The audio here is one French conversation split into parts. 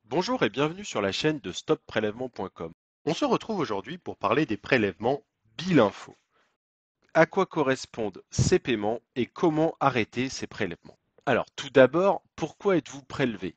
Bonjour et bienvenue sur la chaîne de stopprélèvement.com. On se retrouve aujourd'hui pour parler des prélèvements Bilinfo. À quoi correspondent ces paiements et comment arrêter ces prélèvements? Alors, tout d'abord, pourquoi êtes-vous prélevé?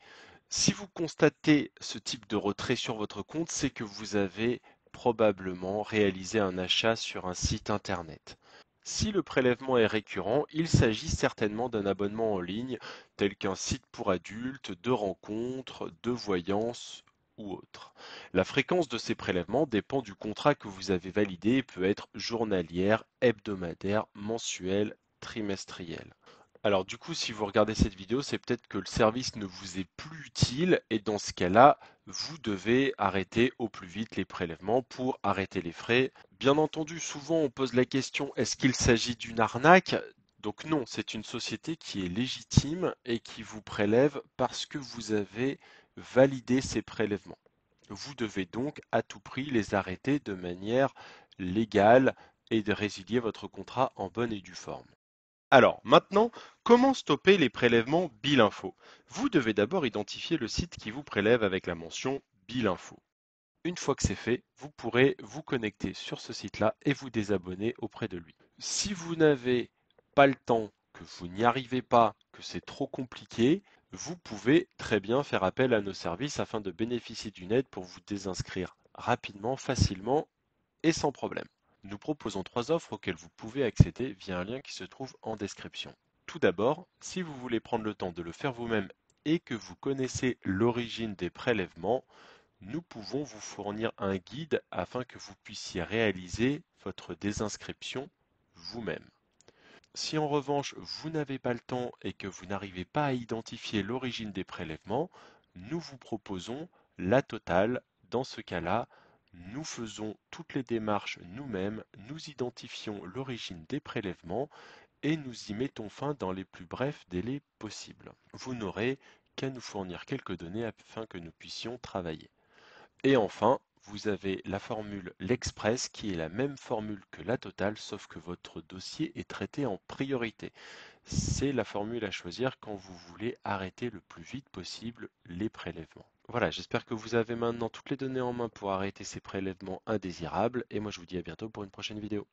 Si vous constatez ce type de retrait sur votre compte, c'est que vous avez probablement réalisé un achat sur un site internet. Si le prélèvement est récurrent, il s'agit certainement d'un abonnement en ligne, tel qu'un site pour adultes, de rencontres, de voyances ou autre. La fréquence de ces prélèvements dépend du contrat que vous avez validé et peut être journalière, hebdomadaire, mensuelle, trimestrielle. Alors du coup, si vous regardez cette vidéo, c'est peut-être que le service ne vous est plus utile et dans ce cas-là, vous devez arrêter au plus vite les prélèvements pour arrêter les frais. Bien entendu, souvent on pose la question, est-ce qu'il s'agit d'une arnaque? Donc non, c'est une société qui est légitime et qui vous prélève parce que vous avez validé ces prélèvements. Vous devez donc à tout prix les arrêter de manière légale et de résilier votre contrat en bonne et due forme. Alors, maintenant, comment stopper les prélèvements Bilinfo? Vous devez d'abord identifier le site qui vous prélève avec la mention Bilinfo. Une fois que c'est fait, vous pourrez vous connecter sur ce site-là et vous désabonner auprès de lui. Si vous n'avez pas le temps, que vous n'y arrivez pas, que c'est trop compliqué, vous pouvez très bien faire appel à nos services afin de bénéficier d'une aide pour vous désinscrire rapidement, facilement et sans problème. Nous proposons 3 offres auxquelles vous pouvez accéder via un lien qui se trouve en description. Tout d'abord, si vous voulez prendre le temps de le faire vous-même et que vous connaissez l'origine des prélèvements, nous pouvons vous fournir un guide afin que vous puissiez réaliser votre désinscription vous-même. Si en revanche vous n'avez pas le temps et que vous n'arrivez pas à identifier l'origine des prélèvements, nous vous proposons la totale. Dans ce cas-là, nous faisons toutes les démarches nous-mêmes, nous identifions l'origine des prélèvements et nous y mettons fin dans les plus brefs délais possibles. Vous n'aurez qu'à nous fournir quelques données afin que nous puissions travailler. Et enfin, vous avez la formule l'Express qui est la même formule que la totale, sauf que votre dossier est traité en priorité. C'est la formule à choisir quand vous voulez arrêter le plus vite possible les prélèvements. Voilà, j'espère que vous avez maintenant toutes les données en main pour arrêter ces prélèvements indésirables, et moi je vous dis à bientôt pour une prochaine vidéo.